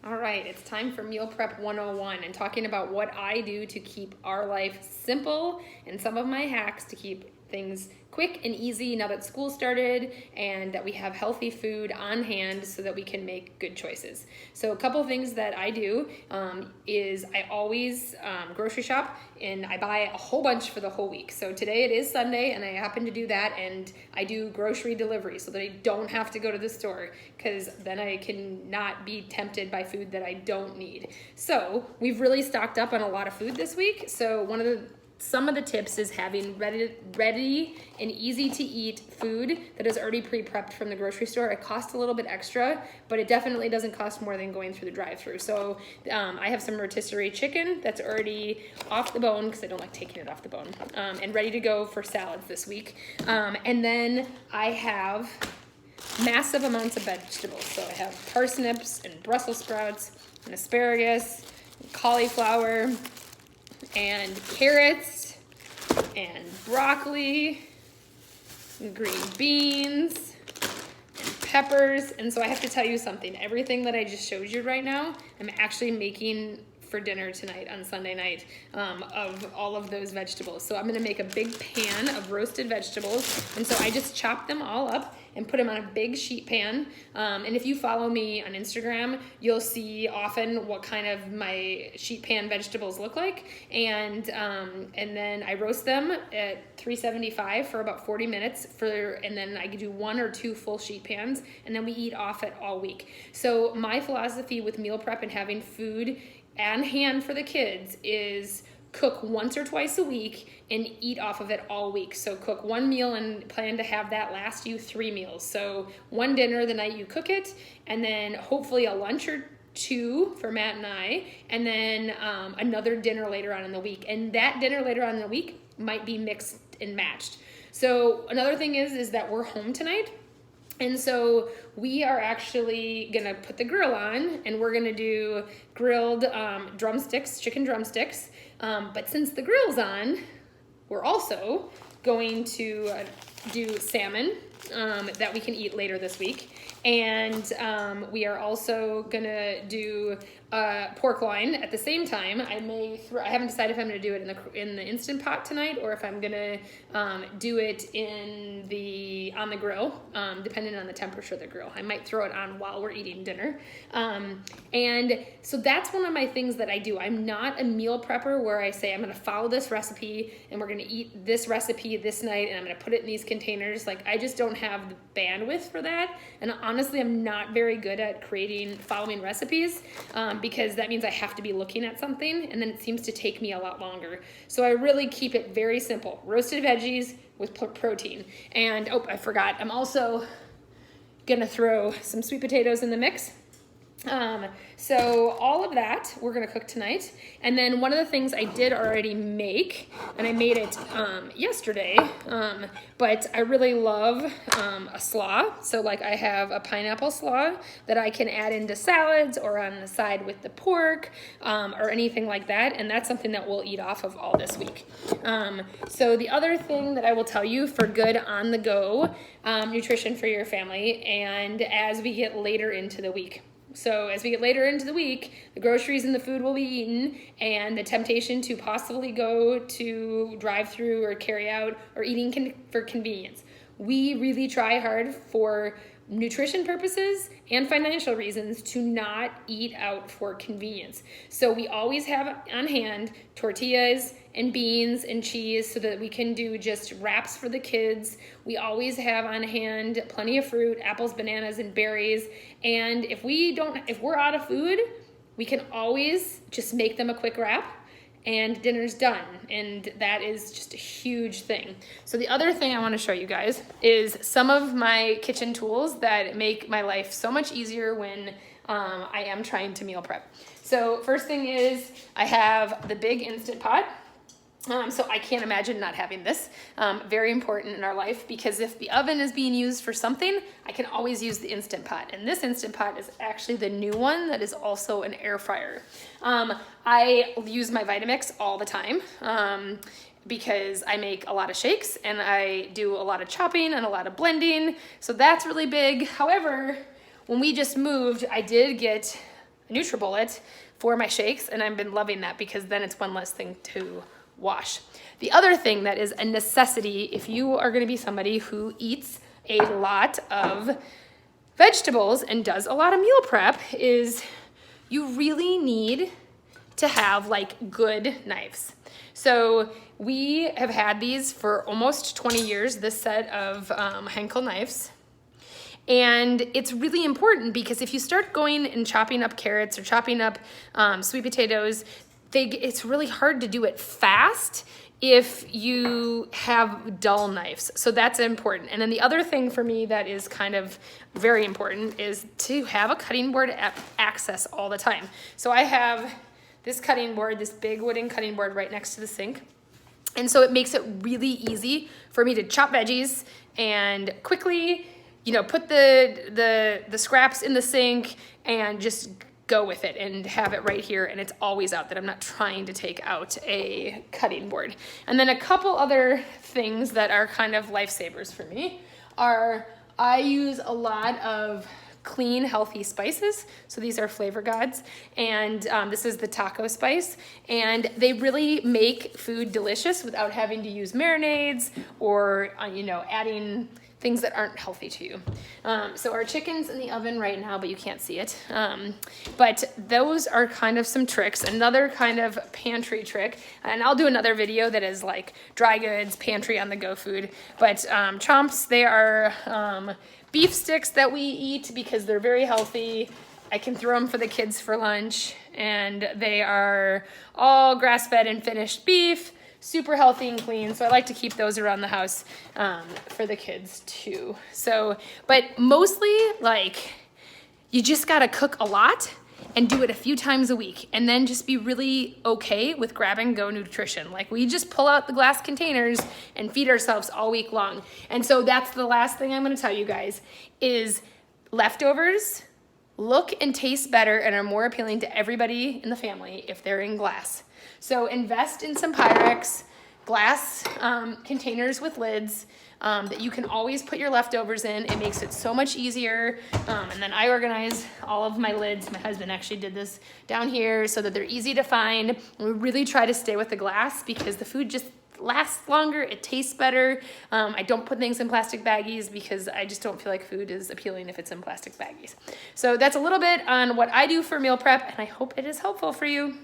All right, it's time for Meal Prep 101 and talking about what I do to keep our life simple and some of my hacks to keep things quick and easy now that school started and that we have healthy food on hand so that we can make good choices. So a couple of things that I do is I always grocery shop and I buy a whole bunch for the whole week. So today it is Sunday and I happen to do that, and I do grocery delivery so that I don't have to go to the store, because then I can not be tempted by food that I don't need. So we've really stocked up on a lot of food this week. So some of the tips is having ready and easy to eat food that is already pre-prepped from the grocery store. It costs a little bit extra, but it definitely doesn't cost more than going through the drive-thru. So I have some rotisserie chicken that's already off the bone, because I don't like taking it off the bone, and ready to go for salads this week. And then I have massive amounts of vegetables. So I have parsnips and Brussels sprouts and asparagus and cauliflower and carrots and broccoli and green beans and peppers. And so I have to tell you something. Everything that I just showed you right now, I'm actually making for dinner tonight on Sunday night of all of those vegetables. So I'm gonna make a big pan of roasted vegetables. And so I just chop them all up and put them on a big sheet pan. And if you follow me on Instagram, you'll see often what kind of my sheet pan vegetables look like. And then I roast them at 375 for about 40 minutes and then I do 1 or 2 full sheet pans, and then we eat off it all week. So my philosophy with meal prep and having food on hand for the kids is cook once or twice a week and eat off of it all week. So cook 1 meal and plan to have that last you 3 meals. So 1 dinner the night you cook it, and then hopefully a lunch or 2 for Matt and I, and then another dinner later on in the week. And that dinner later on in the week might be mixed and matched. So another thing is that we're home tonight. And so we are actually gonna put the grill on, and we're gonna do grilled drumsticks, chicken drumsticks. But since the grill's on, we're also going to do salmon that we can eat later this week. And we are also gonna do pork loin at the same time. I haven't decided if I'm gonna do it in the Instant Pot tonight, or if I'm gonna do it on the grill, depending on the temperature of the grill. I might throw it on while we're eating dinner. And so that's one of my things that I do. I'm not a meal prepper where I say I'm gonna follow this recipe and we're gonna eat this recipe this night and I'm gonna put it in these containers. Like, I just don't have the bandwidth for that. And honestly, I'm not very good at following recipes, because that means I have to be looking at something, and then it seems to take me a lot longer. So I really keep it very simple. Roasted veggies with protein. And, I forgot, I'm also gonna throw some sweet potatoes in the mix. So all of that we're gonna cook tonight. And then one of the things I did already make, and I made it yesterday, but I really love a slaw. So like, I have a pineapple slaw that I can add into salads or on the side with the pork, or anything like that. And that's something that we'll eat off of all this week. So the other thing that I will tell you for good on the go nutrition for your family, and as we get later into the week. So as we get later into the week, the groceries and the food will be eaten, and the temptation to possibly go to drive-through or carry out or eating for convenience. We really try hard for nutrition purposes and financial reasons to not eat out for convenience. So we always have on hand tortillas and beans and cheese so that we can do just wraps for the kids. We always have on hand plenty of fruit, apples, bananas, and berries. And if we're out of food, we can always just make them a quick wrap and dinner's done. And that is just a huge thing. So the other thing I want to show you guys is some of my kitchen tools that make my life so much easier when I am trying to meal prep. So first thing is I have the big Instant Pot. So I can't imagine not having this. Very important in our life, because if the oven is being used for something, I can always use the Instant Pot. And this Instant Pot is actually the new one that is also an air fryer. I use my Vitamix all the time. Because I make a lot of shakes and I do a lot of chopping and a lot of blending. So that's really big. However, when we just moved, I did get NutriBullet for my shakes, and I've been loving that because then it's one less thing to wash. The other thing that is a necessity if you are going to be somebody who eats a lot of vegetables and does a lot of meal prep is you really need to have like good knives. So we have had these for almost 20 years, this set of Henkel knives. And it's really important because if you start going and chopping up carrots or chopping up sweet potatoes, it's really hard to do it fast if you have dull knives. So that's important. And then the other thing for me that is kind of very important is to have a cutting board access all the time. So I have this cutting board, this big wooden cutting board right next to the sink. And so it makes it really easy for me to chop veggies and quickly, you know, put the scraps in the sink and just go with it and have it right here, and it's always out, that I'm not trying to take out a cutting board. And then a couple other things that are kind of lifesavers for me are I use a lot of clean, healthy spices. So these are Flavor Gods, and this is the taco spice, and they really make food delicious without having to use marinades or you know, adding things that aren't healthy to you. So our chicken's in the oven right now, but you can't see it. But those are kind of some tricks. Another kind of pantry trick, and I'll do another video that is like dry goods, pantry on the go food. But chomps, they are beef sticks that we eat because they're very healthy. I can throw them for the kids for lunch, and they are all grass-fed and finished beef, super healthy and clean. So I like to keep those around the house for the kids too. So, but mostly like you just gotta cook a lot and do it a few times a week, and then just be really okay with grab and go nutrition. Like we just pull out the glass containers and feed ourselves all week long. And so that's the last thing I'm gonna tell you guys is leftovers look and taste better and are more appealing to everybody in the family if they're in glass. So invest in some Pyrex glass containers with lids that you can always put your leftovers in. It makes it so much easier. And then I organize all of my lids. My husband actually did this down here so that they're easy to find. And we really try to stay with the glass because the food just lasts longer, it tastes better. I don't put things in plastic baggies because I just don't feel like food is appealing if it's in plastic baggies. So that's a little bit on what I do for meal prep, and I hope it is helpful for you.